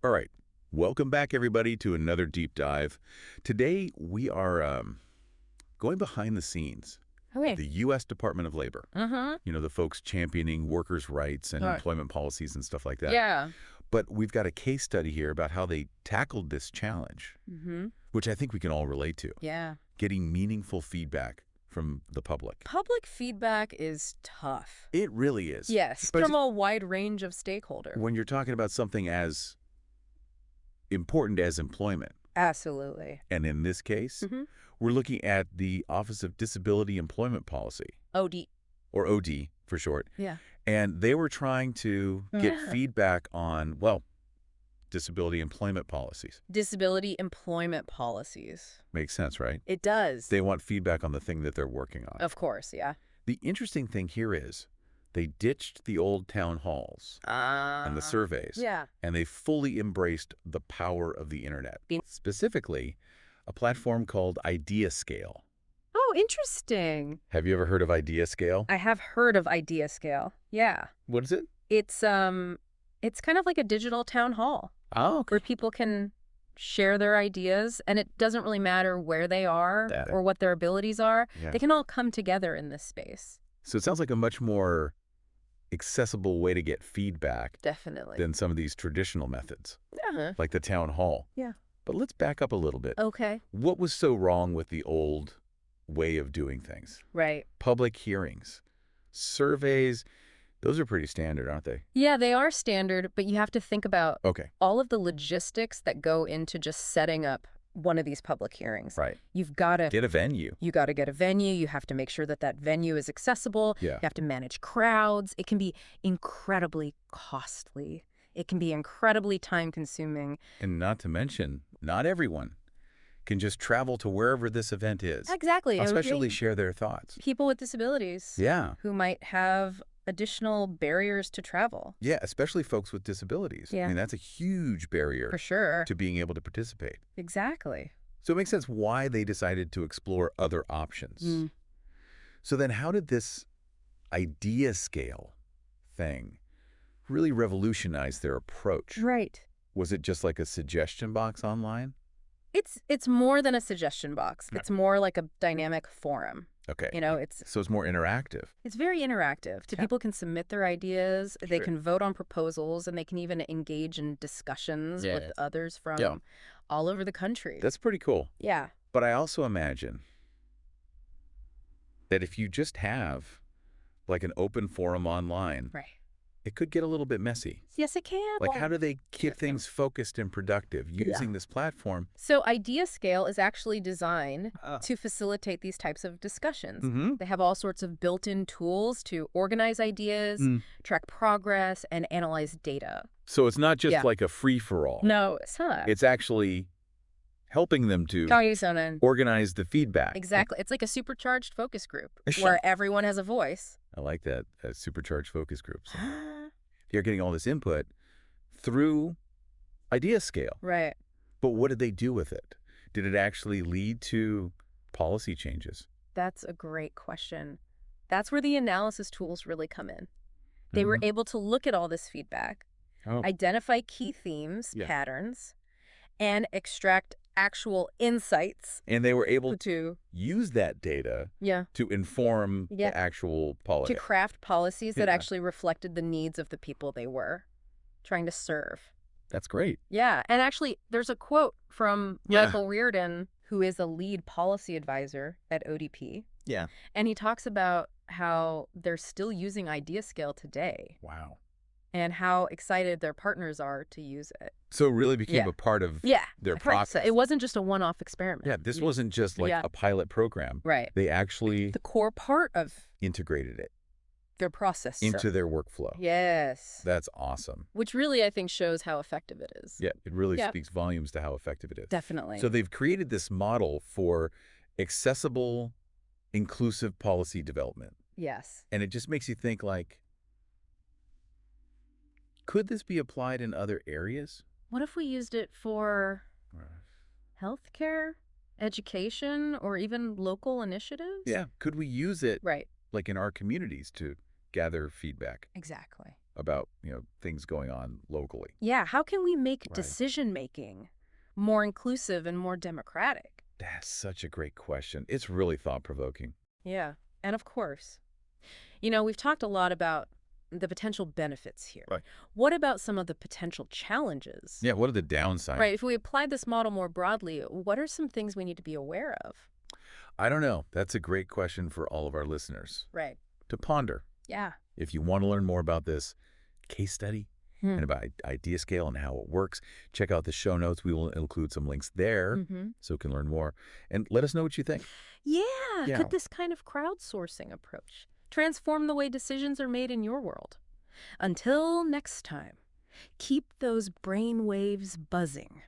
All right. Welcome back, everybody, to another deep dive. Today, we are going behind the scenes at Okay. the U.S. Department of Labor. Uh-huh. You know, the folks championing workers' rights and Right. employment policies and stuff like that. Yeah. But we've got a case study here about how they tackled this challenge, Mm-hmm. which I think we can all relate to. Yeah. Getting meaningful feedback from the public. Public feedback is tough. It really is. Yes, But from a wide range of stakeholders. when you're talking about something as important as employment, Absolutely. and in this case, Mm-hmm. we're looking at the Office of Disability Employment Policy, OD. or OD for short. Yeah. And they were trying to get Yeah. feedback on, well, disability employment policies. Disability employment policies. Makes sense, right? It does. They want feedback on the thing that they're working on. Of course, yeah. The interesting thing here is they ditched the old town halls and the surveys, Yeah. and they fully embraced the power of the internet. Be- Specifically, a platform called IdeaScale. Oh, interesting. Have you ever heard of IdeaScale? I have heard of IdeaScale. Yeah. What is it? It's kind of like a digital town hall Oh, okay. where people can share their ideas, and it doesn't really matter where they are That- or what their abilities are. Yeah. They can all come together in this space. So it sounds like a much more accessible way to get feedback Definitely. than some of these traditional methods, Yeah. like the town hall. Yeah. But let's back up a little bit. Okay. What was so wrong with the old way of doing things? Right. Public hearings, surveys, those are pretty standard, aren't they? Yeah, they are standard, but you have to think about Okay, all of the logistics that go into just setting up one of these public hearings. right. You've got to Get a venue. get a venue. You have to make sure that that venue is accessible. Yeah. You have to manage crowds. It can be incredibly costly. It can be incredibly time-consuming. And not to mention, not everyone can just travel to wherever this event is. Exactly. Especially share their thoughts. People with disabilities Yeah. who might have additional barriers to travel. Yeah, especially folks with disabilities. Yeah. I mean, that's a huge barrier For sure. to being able to participate. Exactly. So it makes sense why they decided to explore other options. Mm. So then how did this idea scale thing really revolutionize their approach? Right. Was it just like a suggestion box online? It's more than a suggestion box. Okay. It's more like a dynamic forum. Okay. You know, it's So it's more interactive. very interactive. Yeah. People can submit their ideas, they Sure. can vote on proposals, and they can even engage in discussions Yeah. with others from Yeah. all over the country. That's pretty cool. Yeah. But I also imagine that if you just have like an open forum online, Right. it could get a little bit messy. Yes, it can. Like, how do they keep things focused and productive using this platform? So IdeaScale is actually designed Ah. to facilitate these types of discussions. Mm-hmm. They have all sorts of built-in tools to organize ideas, track progress, and analyze data. So it's not just Yeah. like a free-for-all. No, it's not. It's actually helping them to organize the feedback. Exactly. It's like a supercharged focus group Sure. where everyone has a voice. I like that, supercharged focus groups. You're getting all this input through IdeaScale. Right. But what did they do with it? Did it actually lead to policy changes? That's a great question. That's where the analysis tools really come in. They were able to look at all this feedback, Oh, identify key themes, Yeah. patterns, and extract actual insights and they were able to to, use that data yeah, to inform Yeah. the actual to policy. craft policies that Yeah. actually reflected the needs of the people they were trying to serve. That's great. Yeah, and actually, there's a quote from Yeah. Michael Reardon, who is a lead policy advisor at ODP, Yeah. and he talks about how they're still using IdeaScale today Wow. and how excited their partners are to use it. So it really became Yeah. a part of Yeah, their I've heard so. process. It wasn't just a one-off experiment. Yeah, this wasn't just like Yeah. a pilot program. Right. They actually The core part of integrated it their process. into their workflow. Yes. That's awesome. Which really, I think, shows how effective it is. Yeah, it really Yeah. speaks volumes to how effective it is. Definitely. So they've created this model for accessible, inclusive policy development. Yes. And it just makes you think like, could this be applied in other areas? What if we used it for healthcare, education, or even local initiatives? Yeah. Could we use it Right. like in our communities to gather feedback? Exactly. about, things going on locally. Yeah, how can we make Right. decision-making more inclusive and more democratic? That's such a great question. It's really thought-provoking. Yeah, and of course, we've talked a lot about the potential benefits here. Right. What about some of the potential challenges? Yeah, what are the downsides? Right, if we apply this model more broadly, what are some things we need to be aware of? I don't know. That's a great question for all of our listeners Right. to ponder. Yeah. If you want to learn more about this case study Hmm. and about idea scale and how it works, check out the show notes. We will include some links there Mm-hmm. so you can learn more. And let us know what you think. Yeah, Yeah. could this kind of crowdsourcing approach transform the way decisions are made in your world? Until next time, keep those brain waves buzzing.